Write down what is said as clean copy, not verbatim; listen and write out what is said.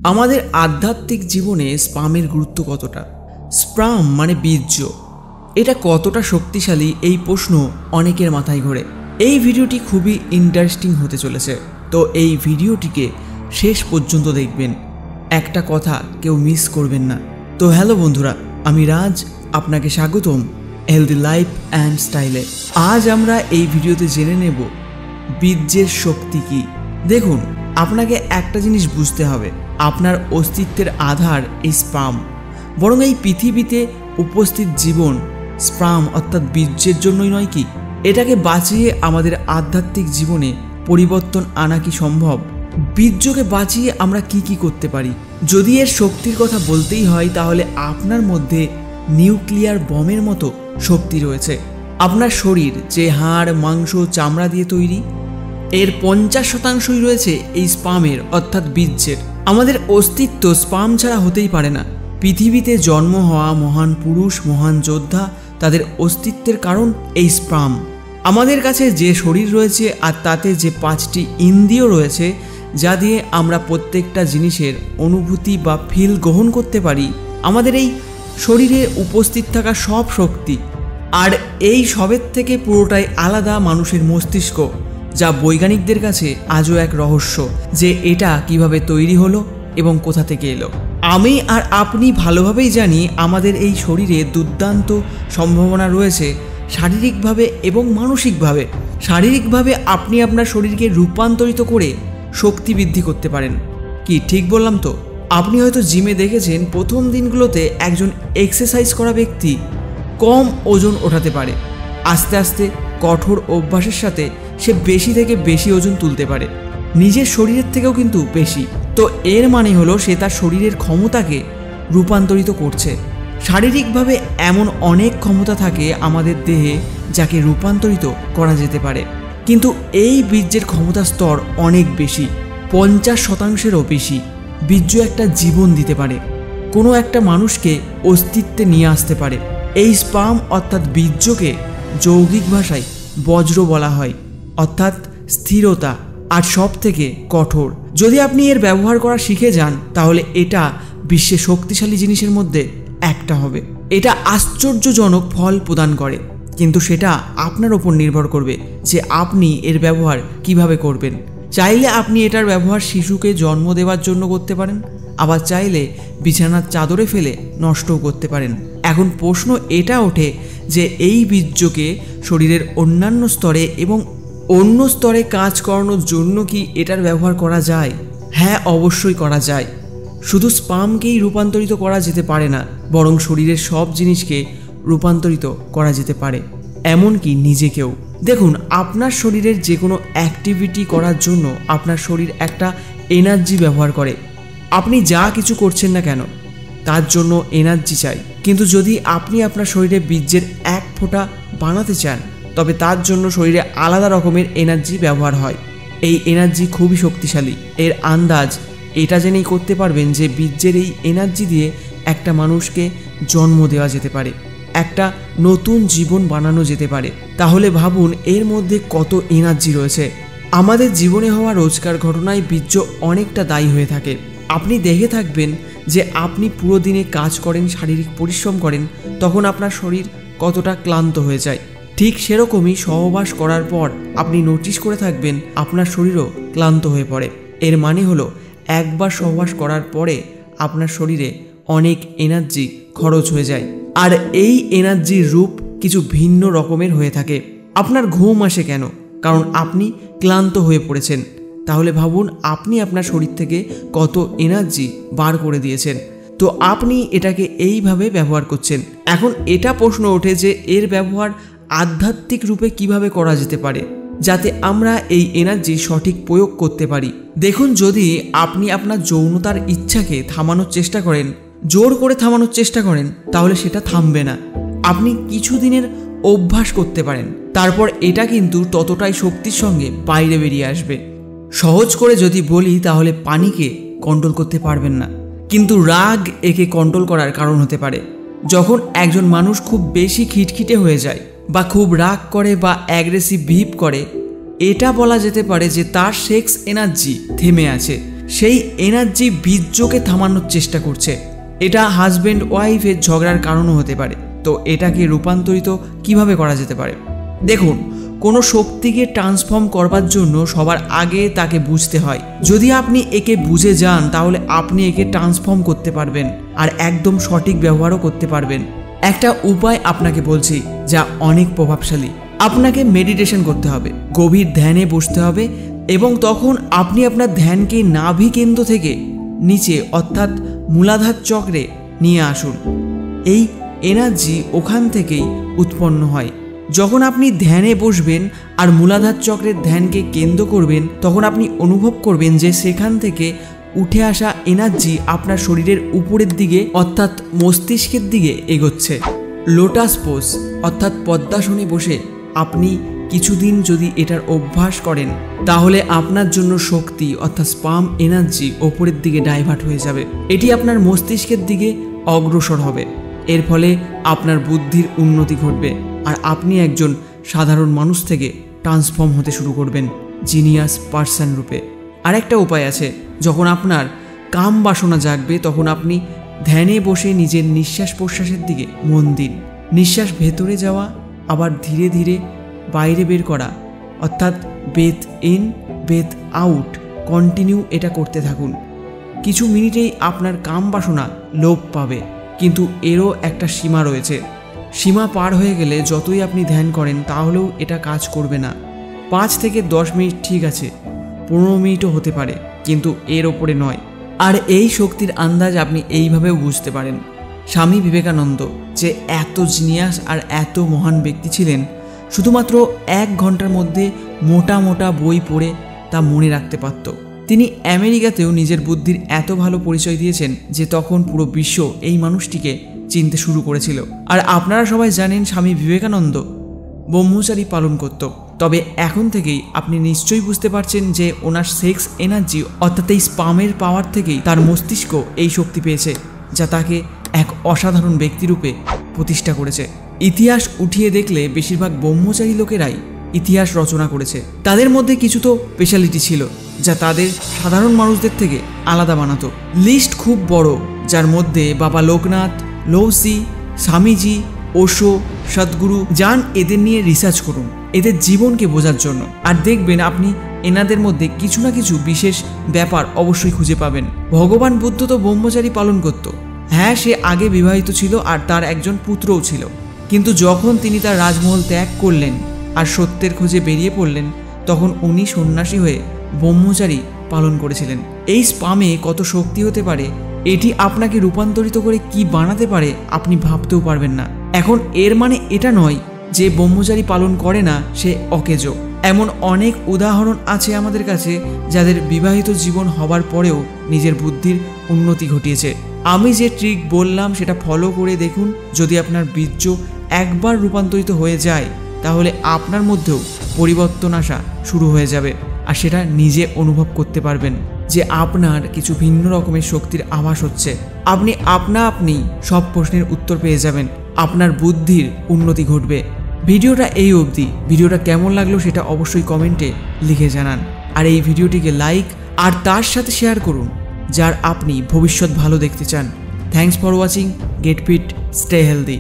আমাদের আধ্যাত্মিক জীবনে স্পামের গুরুত্ব কতটা? স্পাম মানে বীর্য, এটা কতটা শক্তিশালী এই প্রশ্ন অনেকের মাথায় ঘোরে। এই ভিডিওটি খুবই ইন্টারেস্টিং হতে চলেছে, তো এই ভিডিওটিকে শেষ পর্যন্ত দেখবেন, একটা কথা কেউ মিস করবেন না। তো হ্যালো বন্ধুরা, আমি রাজ, আপনাকে স্বাগতম হেলদি লাইফ অ্যান্ড স্টাইলে। আজ আমরা এই ভিডিওতে জেনে নেব বীর্যের শক্তি কী। দেখুন, আপনাকে একটা জিনিস বুঝতে হবে, আপনার অস্তিত্বের আধার এই স্পাম। বরং এই পৃথিবীতে উপস্থিত জীবন স্পাম অর্থাৎ বীর্যের জন্যই নয় কি? এটাকে বাঁচিয়ে আমাদের আধ্যাত্মিক জীবনে পরিবর্তন আনা কি সম্ভব? বীর্যকে বাঁচিয়ে আমরা কি করতে পারি? যদি এর শক্তির কথা বলতেই হয়, তাহলে আপনার মধ্যে নিউক্লিয়ার বমের মতো শক্তি রয়েছে। আপনার শরীর যে হাড়, মাংস, চামড়া দিয়ে তৈরি, এর 50% রয়েছে এই স্পামের অর্থাৎ বীর্যের। আমাদের অস্তিত্ব স্পাম ছাড়া হতেই পারে না। পৃথিবীতে জন্ম হওয়া মহান পুরুষ, মহান যোদ্ধা, তাদের অস্তিত্বের কারণ এই স্পাম। আমাদের কাছে যে শরীর রয়েছে আর তাতে যে 5টি ইন্দ্রিয় রয়েছে, যা দিয়ে আমরা প্রত্যেকটা জিনিসের অনুভূতি বা ফিল গ্রহণ করতে পারি, আমাদের এই শরীরে উপস্থিত থাকা সব শক্তি। আর এই সবের থেকে পুরোটাই আলাদা মানুষের মস্তিষ্ক, যা বৈজ্ঞানিকদের কাছে আজও এক রহস্য যে এটা কিভাবে তৈরি হলো এবং কোথা থেকে এলো। আমি আর আপনি ভালোভাবেই জানি আমাদের এই শরীরে দুর্দান্ত সম্ভাবনা রয়েছে শারীরিকভাবে এবং মানসিকভাবে। শারীরিকভাবে আপনি আপনার শরীরকে রূপান্তরিত করে শক্তি বৃদ্ধি করতে পারেন। কি ঠিক বললাম তো? আপনি হয়তো জিমে দেখেছেন, প্রথম দিনগুলোতে একজন এক্সারসাইজ করা ব্যক্তি কম ওজন ওঠাতে পারে। আস্তে আস্তে কঠোর অভ্যাসের সাথে সে বেশি থেকে বেশি ওজন তুলতে পারে, নিজের শরীরের থেকেও কিন্তু বেশি। তো এর মানে হলো সে তার শরীরের ক্ষমতাকে রূপান্তরিত করছে। শারীরিকভাবে এমন অনেক ক্ষমতা থাকে আমাদের দেহে, যাকে রূপান্তরিত করা যেতে পারে। কিন্তু এই বীর্যের ক্ষমতার স্তর অনেক বেশি, 50%-এরও বেশি। বীর্য একটা জীবন দিতে পারে, কোনো একটা মানুষকে অস্তিত্বে নিয়ে আসতে পারে। এই স্পাম অর্থাৎ বীর্যকে যৌগিক ভাষায় বজ্র বলা হয়, অর্থাৎ স্থিরতা আর সব থেকে কঠোর। যদি আপনি এর ব্যবহার করা শিখে যান, তাহলে এটা বিশ্বের শক্তিশালী জিনিসের মধ্যে একটা হবে। এটা আশ্চর্যজনক ফল প্রদান করে, কিন্তু সেটা আপনার ওপর নির্ভর করবে যে আপনি এর ব্যবহার কিভাবে করবেন। চাইলে আপনি এটার ব্যবহার শিশুকে জন্ম দেওয়ার জন্য করতে পারেন, আবার চাইলে বিছানার চাদরে ফেলে নষ্টও করতে পারেন। এখন প্রশ্ন এটা ওঠে যে এই বীর্যকে শরীরের অন্যান্য স্তরে এবং অন্য স্তরে কাজ করানোর জন্য কি এটার ব্যবহার করা যায়? হ্যাঁ, অবশ্যই করা যায়। শুধু স্পামকেই রূপান্তরিত করা যেতে পারে না, বরং শরীরের সব জিনিসকে রূপান্তরিত করা যেতে পারে, এমনকি নিজেকেও। দেখুন, আপনার শরীরের যে কোনো অ্যাক্টিভিটি করার জন্য আপনার শরীর একটা এনার্জি ব্যবহার করে। আপনি যা কিছু করছেন না কেন, তার জন্য এনার্জি চাই। কিন্তু যদি আপনি আপনার শরীরে বীর্যের এক ফোঁটা বানাতে চান, তবে তার জন্য শরীরে আলাদা রকমের এনার্জি ব্যবহার হয়। এই এনার্জি খুবই শক্তিশালী। এর আন্দাজ এটা জেনেই করতে পারবেন যে বীর্যের এই এনার্জি দিয়ে একটা মানুষকে জন্ম দেওয়া যেতে পারে, একটা নতুন জীবন বানানো যেতে পারে। তাহলে ভাবুন এর মধ্যে কত এনার্জি রয়েছে। আমাদের জীবনে হওয়া রোজকার ঘটনায় বীর্য অনেকটা দায়ী হয়ে থাকে। আপনি দেখে থাকবেন যে আপনি পুরো দিনে কাজ করেন, শারীরিক পরিশ্রম করেন, তখন আপনার শরীর কতটা ক্লান্ত হয়ে যায়। ঠিক সেরকমই সহবাস করার পর আপনি নোটিশ করে থাকবেন আপনার শরীরও ক্লান্ত হয়ে পড়ে। এর মানে হলো একবার সহবাস করার পরে আপনার শরীরে অনেক এনার্জি খরচ হয়ে যায়। আর এই এনার্জির রূপ কিছু ভিন্ন রকমের হয়ে থাকে। আপনার ঘুম আসে কেন? কারণ আপনি ক্লান্ত হয়ে পড়েছেন। তাহলে ভাবুন আপনি আপনার শরীর থেকে কত এনার্জি বার করে দিয়েছেন। তো আপনি এটাকে এইভাবে ব্যবহার করছেন। এখন এটা প্রশ্ন ওঠে যে এর ব্যবহার আধ্যাত্মিক রূপে কিভাবে করা যেতে পারে, যাতে আমরা এই এনার্জি সঠিক প্রয়োগ করতে পারি। দেখুন, যদি আপনি আপনার যৌনতার ইচ্ছাকে থামানোর চেষ্টা করেন, জোর করে থামানোর চেষ্টা করেন, তাহলে সেটা থামবে না। আপনি কিছুদিনের অভ্যাস করতে পারেন, তারপর এটা কিন্তু ততটাই শক্তির সঙ্গে বাইরে বেরিয়ে আসবে। সহজ করে যদি বলি, তাহলে পানিকে কন্ট্রোল করতে পারবেন না, কিন্তু রাগ একে কন্ট্রোল করার কারণ হতে পারে। যখন একজন মানুষ খুব বেশি খিটখিটে হয়ে যায় বা খুব রাগ করে বা অ্যাগ্রেসিভ বিহেভ করে, এটা বলা যেতে পারে যে তার সেক্স এনার্জি থেমে আছে। সেই এনার্জি বীর্যকে থামানোর চেষ্টা করছে। এটা হাজব্যান্ড ওয়াইফের ঝগড়ার কারণও হতে পারে। তো এটাকে রূপান্তরিত কিভাবে করা যেতে পারে? দেখুন, কোনো শক্তিকে ট্রান্সফর্ম করবার জন্য সবার আগে তাকে বুঝতে হয়। যদি আপনি একে বুঝে যান তাহলে আপনি একে ট্রান্সফর্ম করতে পারবেন আর একদম সঠিক ব্যবহারও করতে পারবেন। একটা উপায় আপনাকে বলছি যা অনেক প্রভাবশালী। আপনাকে মেডিটেশন করতে হবে, গভীর ধ্যানে বসতে হবে এবং তখন আপনি আপনার ধ্যানকে নাভি কেন্দ্র থেকে নিচে অর্থাৎ মূলাধার চক্রে নিয়ে আসুন। এই এনার্জি ওখান থেকেই উৎপন্ন হয়। যখন আপনি ধ্যানে বসবেন আর মূলাধার চক্রের ধ্যানকে কেন্দ্র করবেন তখন আপনি অনুভব করবেন যে সেখান থেকে উঠে আসা এনার্জি আপনার শরীরের উপরের দিকে অর্থাৎ মস্তিষ্কের দিকে এগোচ্ছে। লোটাস পোজ অর্থাৎ পদ্মাসনে বসে আপনি কিছুদিন যদি এটার অভ্যাস করেন তাহলে আপনার জন্য শক্তি অর্থাৎ স্পার্ম এনার্জি ওপরের দিকে ডাইভার্ট হয়ে যাবে। এটি আপনার মস্তিষ্কের দিকে অগ্রসর হবে। এর ফলে আপনার বুদ্ধির উন্নতি ঘটবে আর আপনি একজন সাধারণ মানুষ থেকে ট্রান্সফর্ম হতে শুরু করবেন জিনিয়াস পার্সন রূপে। আরেকটা উপায় আছে, যখন আপনার কাম বাসনা জাগবে তখন আপনি ধ্যানে বসে নিজের নিঃশ্বাস প্রশ্বাসের দিকে মন দিন। নিঃশ্বাস ভেতরে যাওয়া আবার ধীরে ধীরে বাইরে বের করা অর্থাৎ breath in breath out continue এটা করতে থাকুন। কিছু মিনিটেই আপনার কাম বাসনা লোপ পাবে, কিন্তু এরও একটা সীমা রয়েছে। সীমা পার হয়ে গেলে যতই আপনি ধ্যান করেন তাহলেও এটা কাজ করবে না। 5 থেকে 10 মিনিট ঠিক আছে, 15 মিনিটও হতে পারে, কিন্তু এর ওপরে নয়। আর এই শক্তির আন্দাজ আপনি এইভাবেও বুঝতে পারেন। স্বামী বিবেকানন্দ যে এত জিনিয়াস আর এত মহান ব্যক্তি ছিলেন, শুধুমাত্র 1 ঘন্টার মধ্যে মোটা মোটা বই পড়ে তা মনে রাখতে পারত। তিনি আমেরিকাতেও নিজের বুদ্ধির এত ভালো পরিচয় দিয়েছেন যে তখন পুরো বিশ্ব এই মানুষটিকে চিনতে শুরু করেছিল। আর আপনারা সবাই জানেন স্বামী বিবেকানন্দ ব্রহ্মচারী পালন করত। তবে এখন থেকেই আপনি নিশ্চয়ই বুঝতে পারছেন যে ওনার সেক্স এনার্জি অর্থাৎ এই স্পামের পাওয়ার থেকেই তার মস্তিষ্ক এই শক্তি পেয়েছে, যা তাকে এক অসাধারণ ব্যক্তিরূপে প্রতিষ্ঠা করেছে। ইতিহাস উঠিয়ে দেখলে বেশিরভাগ ব্রহ্মচারী লোকেরাই ইতিহাস রচনা করেছে। তাদের মধ্যে কিছু তো স্পেশালিটি ছিল যা তাদের সাধারণ মানুষদের থেকে আলাদা বানাতো। লিস্ট খুব বড়, যার মধ্যে বাবা লোকনাথ, লৌসি, স্বামীজি, ওশো, সদ্গুরু। যান এদের নিয়ে রিসার্চ করুন এদের জীবনকে বোঝার জন্য, আর দেখবেন আপনি এনাদের মধ্যে কিছু না কিছু বিশেষ ব্যাপার অবশ্যই খুঁজে পাবেন। ভগবান বুদ্ধ তো ব্রহ্মচারী পালন করত। হ্যাঁ, সে আগে বিবাহিত ছিল আর তার একজন পুত্রও ছিল, কিন্তু যখন তিনি তার রাজমহল ত্যাগ করলেন আর সত্যের খোঁজে বেরিয়ে পড়লেন তখন উনি সন্ন্যাসী হয়ে ব্রহ্মচারী পালন করেছিলেন। এই স্পামে কত শক্তি হতে পারে, এটি আপনাকে রূপান্তরিত করে কি বানাতে পারে আপনি ভাবতেও পারবেন না। এখন এর মানে এটা নয় যে ব্রহ্মচারী পালন করে না সে অকেজো। এমন অনেক উদাহরণ আছে আমাদের কাছে যাদের বিবাহিত জীবন হবার পরেও নিজের বুদ্ধির উন্নতি ঘটিয়েছে। আমি যে ট্রিক বললাম সেটা ফলো করে দেখুন। যদি আপনার বীর্য একবার রূপান্তরিত হয়ে যায় তাহলে আপনার মধ্যেও পরিবর্তন আসা শুরু হয়ে যাবে, আর সেটা নিজে অনুভব করতে পারবেন যে আপনার কিছু ভিন্ন রকমের শক্তির আভাস হচ্ছে। আপনি আপনি সব প্রশ্নের উত্তর পেয়ে যাবেন, আপনার বুদ্ধির উন্নতি ঘটবে। ভিডিওটা এই অবধি। ভিডিওটা কেমন লাগলো সেটা অবশ্যই কমেন্টে লিখে জানান, আর এই ভিডিওটিকে লাইক আর তার সাথে শেয়ার করুন যার আপনি ভবিষ্যৎ ভালো দেখতে চান। Thanks for watching. Get fit, stay healthy.